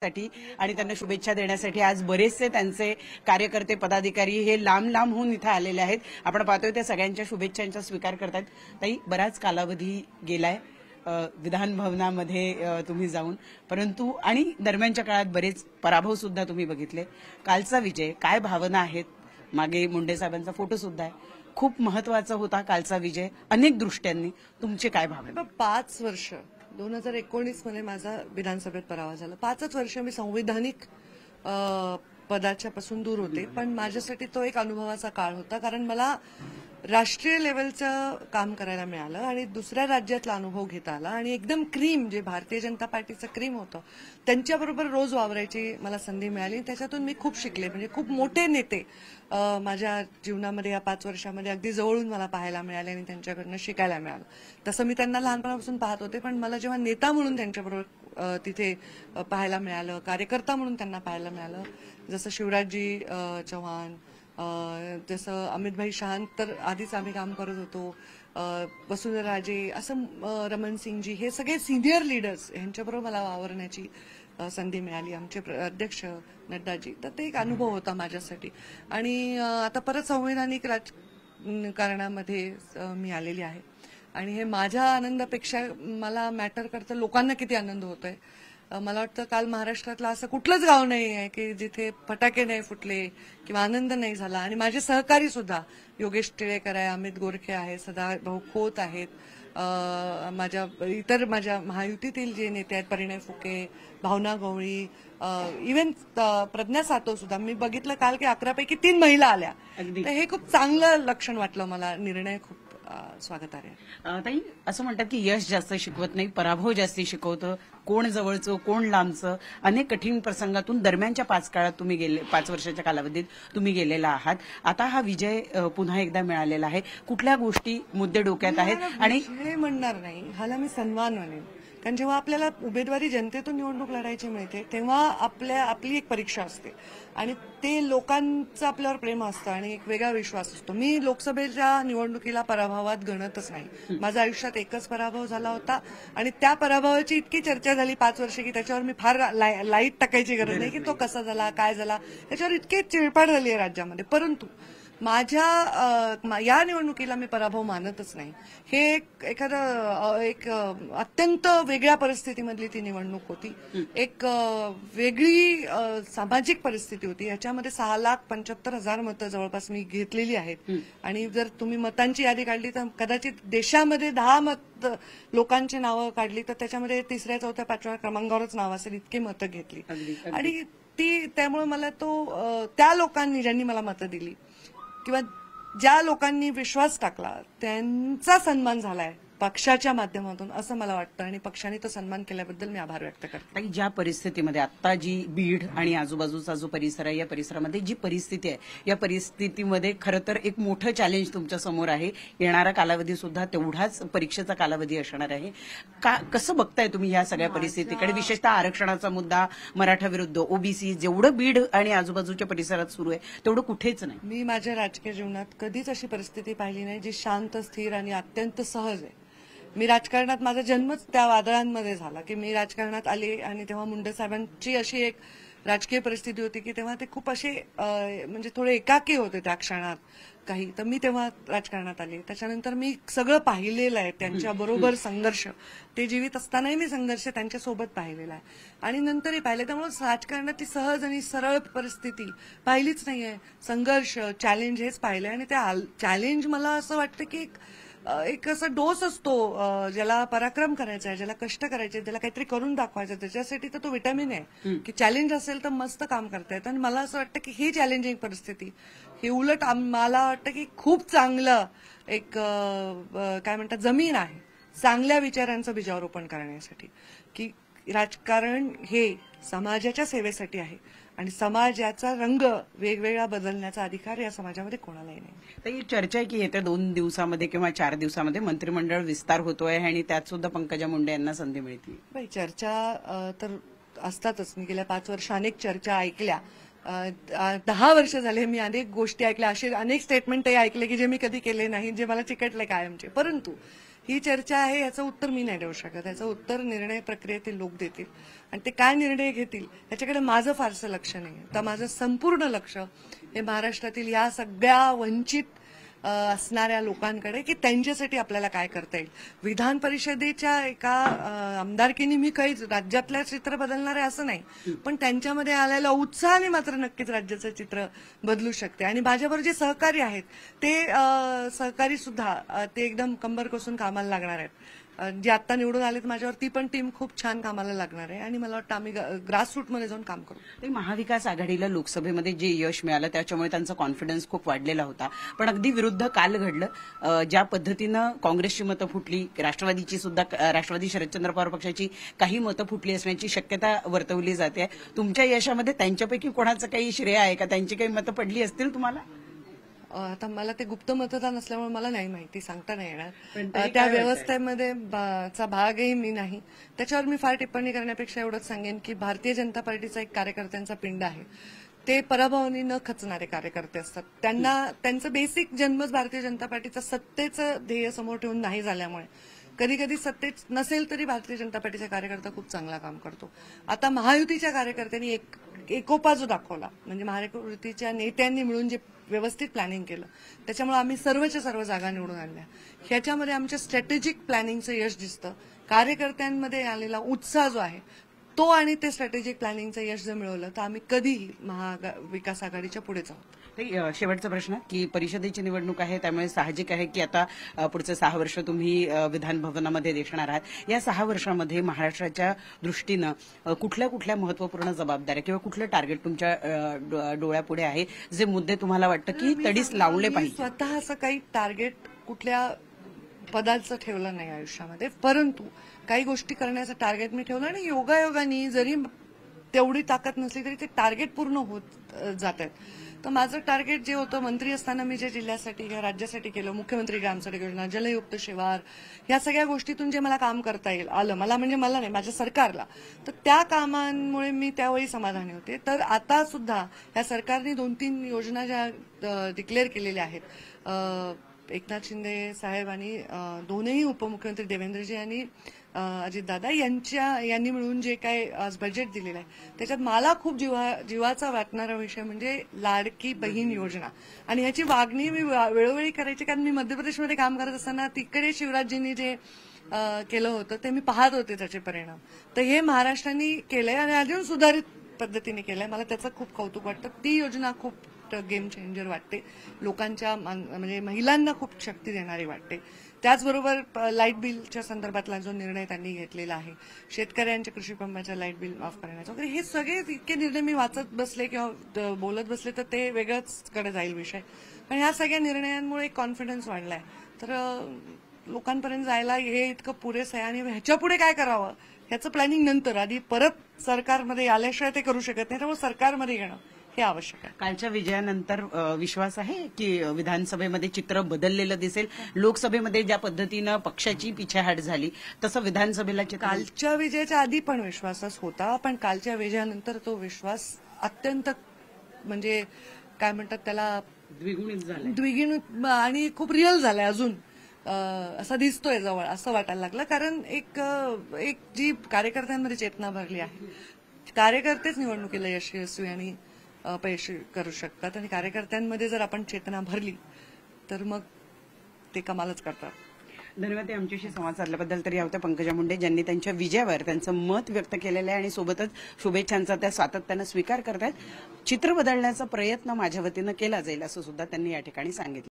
साठी आणि त्यांना शुभेच्छा देण्यासाठी आज बरेचसे त्यांचे कार्यकर्ते पदाधिकारी हे लांब लांबहून इथे आलेले आहेत. आपण पाहतोय त्या सगळ्यांच्या शुभेच्छांचा स्वीकार करतात. ताई, बराच कालावधी गेलाय विधान भवनामध्ये तुम्ही जाऊन, परंतु आणि दरम्यानच्या काळात बरेच पराभव सुद्धा तुम्ही बघितले. कालचा विजय, काय भावना आहेत? मागे मुंडे साहेबांचा फोटो सुद्धा आहे. खूप महत्वाचा होता कालचा विजय अनेक दृष्ट्यांनी. तुमचे काय भावना? 5 वर्ष 2019 मध्ये माझा विधानसभेत पराभव झाला. 5च वर्ष मी संवैधानिक पदाच्या पासून दूर होते, पण माझ्यासाठी तो एक अनुभवाचा काळ होता. कारण मला राष्ट्रीय लेवलचं काम करायला मिळालं आणि दुसऱ्या राज्यातला अनुभव घेता आला आणि एकदम क्रीम, जे भारतीय जनता पार्टीचं क्रीम होतं त्यांच्याबरोबर रोज वावरायची मला संधी मिळाली. त्याच्यातून मी खूप शिकले. म्हणजे खूप मोठे नेते माझ्या जीवनामध्ये या 5 वर्षामध्ये अगदी जवळून मला पाहायला मिळाले आणि त्यांच्याकडनं शिकायला मिळालं. तसं मी त्यांना लहानपणापासून पाहत होते, पण मला जेव्हा नेता म्हणून त्यांच्याबरोबर तिथे पाहायला मिळालं, कार्यकर्ता म्हणून त्यांना पाहायला मिळालं, जसं शिवराजजी चव्हाण, जसं अमितभाई शांत तर आधीच आम्ही काम करत होतो, वसुंधराजे, असं रमण सिंगजी, हे सगळे सिनियर लीडर्स यांच्याबरोबर मला वावरण्याची संधी मिळाली. आमचे अध्यक्ष नड्डाजी, तर ते एक अनुभव होता माझ्यासाठी. आणि आता परत संवैधानिक राजकारणामध्ये मी आलेली आहे आणि हे माझ्या आनंदापेक्षा मला मॅटर करतं लोकांना किती आनंद होतोय. मला वाटतं काल महाराष्ट्रातलं असं कुठलंच गाव नाही आहे की जिथे फटाके नाही फुटले किंवा आनंद नाही झाला. आणि माझे सहकारी सुद्धा, योगेश टिळेकर आहे, अमित गोरखे आहे, सदाभाऊ खोत आहेत, माझ्या महायुतीतील जे नेते आहेत, परिणय फुके, भावना गवळी, इव्हन प्रज्ञा सातव सुद्धा मी बघितलं काल की 11 पैकी 3 महिला आल्या. तर हे खूप चांगलं लक्षण वाटलं मला. निर्णय खूप स्वागतार्ह आहे. ताई, असं म्हणतात की यश जास्त शिकवत नाही, पराभव जास्ती शिकवतं. कोण जवळचं कोण लांबचं, अनेक कठीण प्रसंगातून दरम्यानच्या 5 काळात तुम्ही गेले, 5 वर्षाच्या कालावधीत तुम्ही गेलेला आहात. आता हा विजय पुन्हा एकदा मिळालेला आहे. कुठल्या गोष्टी मुद्दे डोक्यात आहेत? आणि हे म्हणणार नाही, हाला मी सन्मान मानेन. कारण जेव्हा आपल्याला उमेदवारी जनतेतून निवडणूक लढायची मिळते तेव्हा आपली एक परीक्षा असते आणि ते लोकांचं आपल्यावर प्रेम असतं आणि एक वेगळा विश्वास असतो. मी लोकसभेच्या निवडणुकीला पराभवात गणतच नाही. माझ्या आयुष्यात एकच पराभव झाला होता आणि त्या पराभवाची इतकी चर्चा झाली 5 वर्ष की त्याच्यावर मी फार लाईट टाकायची गरज नाही की तो कसा झाला, काय झाला. त्याच्यावर इतकी चिळपाड झाली आहे राज्यामध्ये. परंतु माझ्या या निवडणुकीला मी पराभव मानतच नाही. हे एक अत्यंत वेगळ्या परिस्थितीमधली ती निवडणूक होती. एक वेगळी सामाजिक परिस्थिती होती. याच्यामध्ये 6,75,000 मतं जवळपास मी घेतलेली आहेत. आणि जर तुम्ही मतांची यादी काढली तर कदाचित देशामध्ये 10 लोकांची नावं काढली तर त्याच्यामध्ये 3ऱ्या, 4थ्या, 5व्या क्रमांकावरच नाव असेल, इतकी मतं घेतली. आणि त्यामुळे मला त्या लोकांनी ज्यांनी मला मतं दिली किंवा ज्या लोकांनी विश्वास टाकला त्यांचा सन्मान झालाय पक्षाच्या माध्यमातून, असं मला वाटतं. आणि पक्षाने तो सन्मान केल्याबद्दल मी आभार व्यक्त करते. ज्या परिस्थितीमध्ये आता जी बीड आणि आजूबाजूचा जो परिसर आहे, या परिसरामध्ये जी परिस्थिती आहे, या परिस्थितीमध्ये खरं तर एक मोठं चॅलेंज तुमच्या समोर आहे. येणारा कालावधी सुद्धा तेवढाच परीक्षेचा कालावधी असणार आहे. कसं बघताय तुम्ही या सगळ्या परिस्थितीकडे? विशेषतः आरक्षणाचा मुद्दा, मराठा विरुद्ध ओबीसी, जेवढं बीड आणि आजूबाजूच्या परिसरात सुरू आहे तेवढं कुठेच नाही. मी माझ्या राजकीय जीवनात कधीच अशी परिस्थिती पाहिली नाही जी शांत, स्थिर आणि अत्यंत सहज आहे. मी राजकारणात, माझा जन्मच त्या वादळांमध्ये झाला की मी राजकारणात आले आणि तेव्हा मुंडे साहेबांची अशी एक राजकीय परिस्थिती होती की तेव्हा ते खूप असे म्हणजे थोडे एकाकी होते त्या क्षणात काही. तर मी तेव्हा राजकारणात आले. त्याच्यानंतर मी सगळं पाहिलेलं आहे, त्यांच्याबरोबर संघर्ष, ते जीवित असतानाही मी संघर्ष त्यांच्यासोबत पाहिलेला आहे आणि नंतरही पाहिले. त्यामुळे राजकारणाची सहज आणि सरळ परिस्थिती पाहिलीच नाहीये. संघर्ष, चॅलेंज हेच पाहिलंय. आणि त्या चॅलेंज मला असं वाटतं की एक असा डोस असतो ज्याला पराक्रम करायचा आहे, ज्याला कष्ट करायचे, ज्याला काहीतरी करून दाखवायचं, त्याच्यासाठी तर तो विटामिन आहे की चॅलेंज असेल तर मस्त काम करता येतं. आणि मला असं वाटतं की ही चॅलेंजिंग परिस्थिती ही उलट मला वाटतं की खूप चांगलं एक काय म्हणतात जमीन आहे चांगल्या विचारांचं बीजारोपण करण्यासाठी. की राजकारण हे समाजाच्या सेवेसाठी आहे आणि समाजाचा रंग वेगवेगळा बदलण्याचा अधिकार या समाजामध्ये कोणालाही नाही. तर ही चर्चा आहे की येत्या 2 दिवसामध्ये किंवा 4 दिवसामध्ये मंत्रिमंडळ विस्तार होतोय आणि त्यात सुद्धा पंकजा मुंडे यांना संधी मिळते. चर्चा तर असतातच. मी गेल्या 5 वर्ष अनेक चर्चा ऐकल्या. 10 वर्ष झाले मी अनेक गोष्टी ऐकल्या, असे अनेक स्टेटमेंटही ऐकले की जे मी कधी केले नाही, जे मला चिकटले कायमचे. परंतु ही चर्चा आहे, याचं उत्तर मी नाही देऊ शकत. याचं उत्तर निर्णय प्रक्रियेतील लोक देतील आणि ते काय निर्णय घेतील याच्याकडे माझं फारसं लक्ष नाही. तर माझं संपूर्ण लक्ष हे महाराष्ट्रातील या सगळ्या वंचित असणाऱ्या लोकांकडे, की त्यांच्यासाठी आपल्याला काय करता येईल. विधान परिषदेच्या एका आमदारकीने मी काही राज्यातलं चित्र बदलणार आहे असं नाही, पण त्यांच्यामध्ये आलेला उत्साहाने मात्र नक्कीच राज्याचं चित्र बदलू शकते. आणि माझ्याबरोबर जे सहकारी आहेत ते सहकारी सुद्धा ते एकदम कंबर कसून कामाला लागणार आहेत. जे आता निवडून आलेत माझ्यावर, ती पण टीम खूप छान कामाला लागणार आहे आणि मला वाटतं आम्ही ग्रासरूटमध्ये जाऊन काम करू. ते महाविकास आघाडीला लोकसभेमध्ये जे यश मिळालं त्याच्यामुळे त्यांचा कॉन्फिडन्स खूप वाढलेला होता, पण अगदी विरुद्ध काल घडलं. ज्या पद्धतीनं काँग्रेसची मतं फुटली, राष्ट्रवादीची सुद्धा, राष्ट्रवादी शरदचंद्र पवार पक्षाची काही मतं फुटली असण्याची शक्यता वर्तवली जाते. तुमच्या यशामध्ये त्यांच्यापैकी कोणाचं काही श्रेय आहे का? त्यांची काही मतं पडली असतील तुम्हाला? आता मला ते गुप्त मतदान असल्यामुळे मला नाही माहिती, सांगता नाही पण येणार. तरी त्या काय व्यवस्थेमध्ये चा भागही मी नाही. त्याच्यावर मी फार टिप्पणी करण्यापेक्षा एवढंच सांगेन की भारतीय जनता पार्टीचा एक कार्यकर्त्यांचा पिंड आहे. ते पराभवानी न खचणारे कार्यकर्ते असतात. त्यांना त्यांचं बेसिक जन्मच भारतीय जनता पार्टीचं सत्तेचं ध्येय समोर ठेवून नाही झाल्यामुळे कधी कधी सत्तेत नसेल तरी भारतीय जनता पार्टीचा कार्यकर्ता खूप चांगला काम करतो. आता महायुतीच्या कार्यकर्त्यांनी एकोपा जो दाखवला, म्हणजे महायुतीच्या नेत्यांनी मिळून जे व्यवस्थित प्लॅनिंग केलं, त्याच्यामुळे आम्ही सर्वच्या सर्व जागा निवडून आणल्या. ह्याच्यामध्ये आमच्या स्ट्रॅटेजिक प्लॅनिंगचं यश दिसतं. कार्यकर्त्यांमध्ये आलेला उत्साह जो आहे तो आणि ते स्ट्रॅटेजिक प्लॅनिंगचं यश जर मिळवलं तर आम्ही कधीही महाविकास आघाडीच्या पुढेच आहोत. शेवटचा प्रश्न की परिषदेची निवडणूक आहे, त्यामुळे साहजिक आहे की आता पुढचे 6 वर्ष तुम्ही विधान भवनामध्ये दिसणार आहात. या 6 वर्षामध्ये महाराष्ट्राच्या दृष्टीनं कुठल्या कुठल्या महत्वपूर्ण जबाबदाऱ्या किंवा कुठलं टार्गेट तुमच्या डोळ्यापुढे आहे, जे मुद्दे तुम्हाला वाटतं की तडीस लावले पाहिजे? स्वतः असं काही टार्गेट कुठल्या पदाचं ठेवलं नाही आयुष्यामध्ये, परंतु काही गोष्टी करण्याचं टार्गेट मी ठेवलं आणि योगायोगाने जरी तेवढी ताकद नसली तरी ते टार्गेट पूर्ण होत जात आहेत. तर माझं टार्गेट जे होतं, मंत्री असताना मी जे जिल्ह्यासाठी किंवा राज्यासाठी केलं, मुख्यमंत्री ग्रामसडक योजना, जलयुक्त शिवार, या सगळ्या गोष्टीतून जे मला काम करता येईल आलं, मला म्हणजे मला नाही, माझ्या सरकारला, तर त्या कामांमुळे मी त्यावेळी समाधानी होते. तर आता सुद्धा या सरकारने 2-3 योजना ज्या डिक्लेअर केलेल्या आहेत, एकनाथ शिंदे साहेब आणि दोनही उपमुख्यमंत्री देवेंद्रजी आणि अजितदादा यांनी मिळून जे काय आज बजेट दिलेलं आहे, त्याच्यात मला खूप जीवाचा वाटणारा विषय म्हणजे लाडकी बहीण योजना. आणि ह्याची वागणी मी वेळोवेळी करायची, कारण मी मध्य प्रदेशमध्ये काम करत असताना तिकडे शिवराजजींनी जे केलं होतं ते मी पाहत होते त्याचे परिणाम. तर हे महाराष्ट्राने केलंय आणि अजून सुधारित पद्धतीने केलंय. मला त्याचं खूप कौतुक वाटतं. ती योजना खूप गेम चेंजर वाटते, लोकांच्या म्हणजे महिलांना खूप शक्ती देणारी वाटते. त्याचबरोबर लाईट बिलच्या संदर्भातला जो निर्णय त्यांनी घेतलेला आहे, शेतकऱ्यांच्या कृषी पंपाच्या लाईट बिल माफ करण्याचा वगैरे, हे सगळे इतके निर्णय मी वाचत बसले किंवा बोलत बसले तर ते वेगळंच कडे जाईल विषय. पण ह्या सगळ्या निर्णयांमुळे एक कॉन्फिडन्स वाढलाय. तर लोकांपर्यंत जायला हे इतकं पुरेसं आहे. आणि ह्याच्या पुढे काय करावं ह्याचं प्लॅनिंग नंतर, आधी परत सरकारमध्ये आल्याशिवाय ते करू शकत नाही. त्यामुळे सरकारमध्ये येणं हे आवश्यक आहे. कालच्या विजयानंतर विश्वास आहे की विधानसभेमध्ये चित्र बदललेलं दिसेल? लोकसभेमध्ये ज्या पद्धतीनं पक्षाची पिछेहाट झाली तसं विधानसभेला कालच्या विजयाच्या आधी पण विश्वासच होता, पण कालच्या विजयानंतर तो विश्वास अत्यंत म्हणजे काय म्हणतात त्याला द्विगुणित आणि खूप रिअल झालाय. अजून असा दिसतोय जवळ, असं वाटायला लागलं. कारण एक जी कार्यकर्त्यांमध्ये चेतना भरली आहे, कार्यकर्तेच निवडणुकीला यशस्वी आणि अपयशी करू शकतात. आणि कार्यकर्त्यांमध्ये जर आपण चेतना भरली तर मग ते कमालच करतात. धन्यवाद आमच्याशी संवाद साधल्याबद्दल. तरी होत्या पंकजा मुंडे, ज्यांनी त्यांच्या विजयावर त्यांचं मत व्यक्त केलेलं आहे आणि सोबतच शुभेच्छांचा त्या सातत्यानं स्वीकार करतायत. चित्र बदलण्याचा प्रयत्न माझ्या वतीनं केला जाईल असं सुद्धा त्यांनी या ठिकाणी सांगितलं.